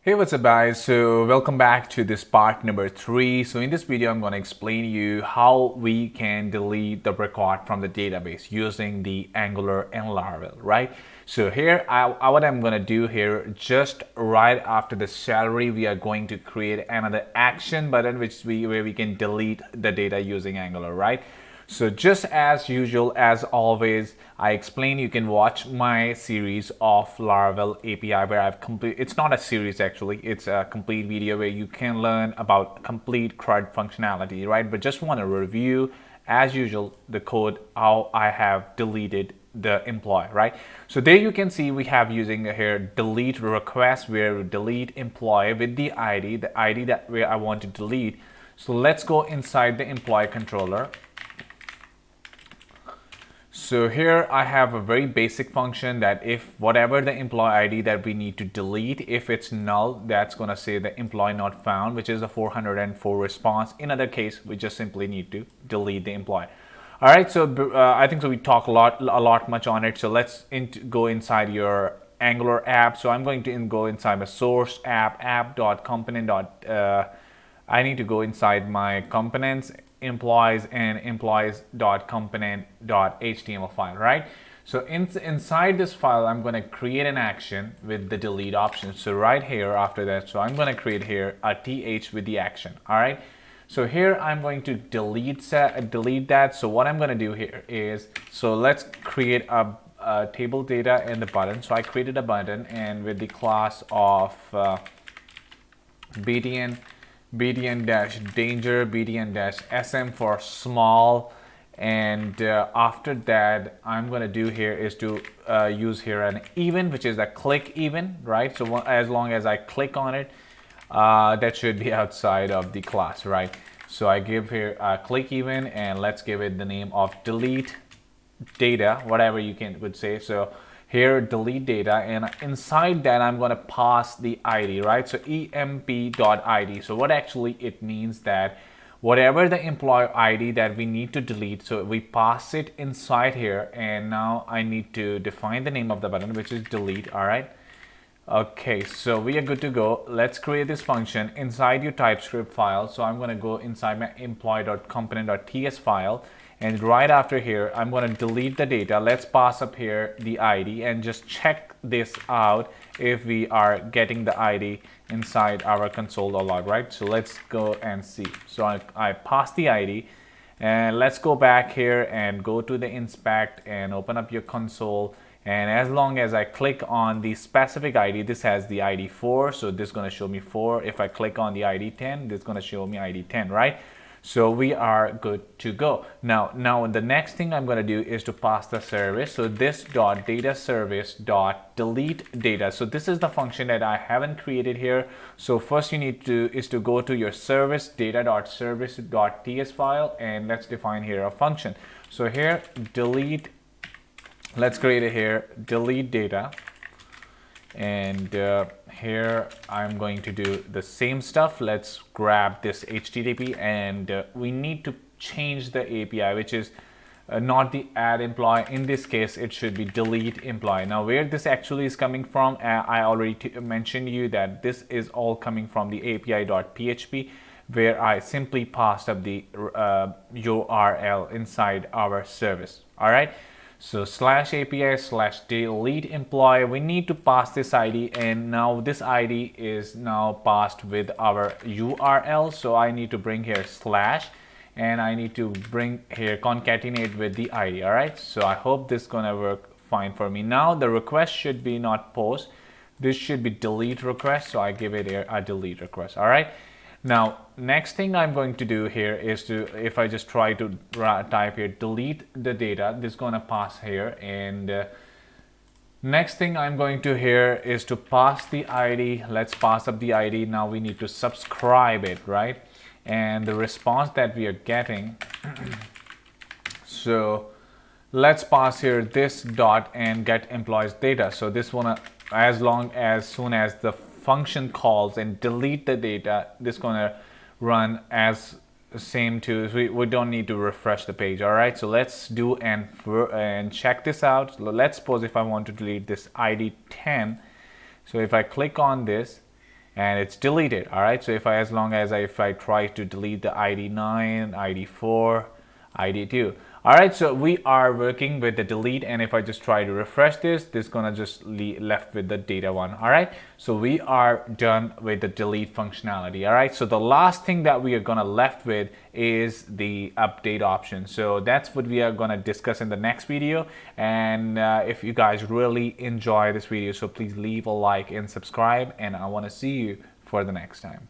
Hey, what's up guys? So welcome back to this part number 3. So in this video I'm going to explain to you how we can delete the record from the database using the Angular and Laravel, right? So here what I'm going to do here, just right after the salary, we are going to create another action button where we can delete the data using Angular, right? So just as usual, as always, I explain you can watch my series of Laravel API where I've it's not a series actually, it's a complete video where you can learn about complete CRUD functionality, right? But just want to review, as usual, the code, how I have deleted the employee, right? So there you can see we have using here delete request where we delete employee with the ID that where I want to delete. So let's go inside the employee controller. So here I have a very basic function that if whatever the employee ID that we need to delete, if it's null, that's going to say the employee not found, which is a 404 response. In other case, we just simply need to delete the employee. All right, so I think so we talk a lot much on it. So let's go inside your Angular app. So I'm going to go inside my source app.component. I need to go inside my components, employees, and employees.component.html file, right? So inside this file, I'm going to create an action with the delete option. So right here after that, so I'm going to create here a th with the action. All right. So here I'm going to delete that. So what I'm going to do here is, so let's create a table data in the button. So I created a button and with the class of bdn-danger, bdn-sm for small, and after that I'm going to do here is to use here an even, which is a click even, right? So as long as I click on it, that should be outside of the class, right? So I give here a click even, and let's give it the name of delete data, whatever you would say. So here delete data, and inside that I'm going to pass the ID, right? So emp.id. So what actually it means that whatever the employee ID that we need to delete, so we pass it inside here, and now I need to define the name of the button, which is delete. All right. Okay, so we are good to go. Let's create this function inside your TypeScript file. So I'm going to go inside my employee.component.ts file, and right after here I'm going to delete the data. Let's pass up here the ID and just check this out if we are getting the ID inside our console.log, right? So let's go and see. So I pass the ID, and let's go back here and go to the inspect and open up your console. And as long as I click on the specific ID, this has the ID 4, so this is going to show me 4. If I click on the ID 10, this is going to show me ID 10, right? So we are good to go. Now the next thing I'm going to do is to pass the service. So this data service delete data. So this is the function that I haven't created here. So first you need to go to your service data.service.ts file, and let's define here a function. So here delete. Let's create it here, delete data, and here I'm going to do the same stuff. Let's grab this HTTP, and we need to change the API, which is not the add employee. In this case, it should be delete employee. Now, where this actually is coming from, I already mentioned you that this is all coming from the API.php, where I simply passed up the URL inside our service. All right. So /API/delete employee, we need to pass this ID, and now this ID is now passed with our URL. So I need to bring here slash, and I need to bring here concatenate with the ID. All right. So I hope this is gonna work fine for me. Now the request should be not post. This should be delete request. So I give it here a delete request. All right. Now, next thing I'm going to do here is to, if I just try to type here, delete the data, this is going to pass here. And next thing I'm going to here is to pass the ID. Let's pass up the ID. Now we need to subscribe it, right? And the response that we are getting. So let's pass here this dot and get employees data. So this one, as soon as the function calls and delete the data, this is going to run as same to, we don't need to refresh the page. All right, so let's do and check this out. Let's suppose if I want to delete this ID 10, so if I click on this and it's deleted. All right, so as long as if I try to delete the ID9, ID4, ID2. All right, so we are working with the delete, and if I just try to refresh this is gonna just left with the data one. All right, so we are done with the delete functionality. All right, so the last thing that we are gonna left with is the update option. So that's what we are gonna discuss in the next video. And if you guys really enjoy this video, so please leave a like and subscribe, and I want to see you for the next time.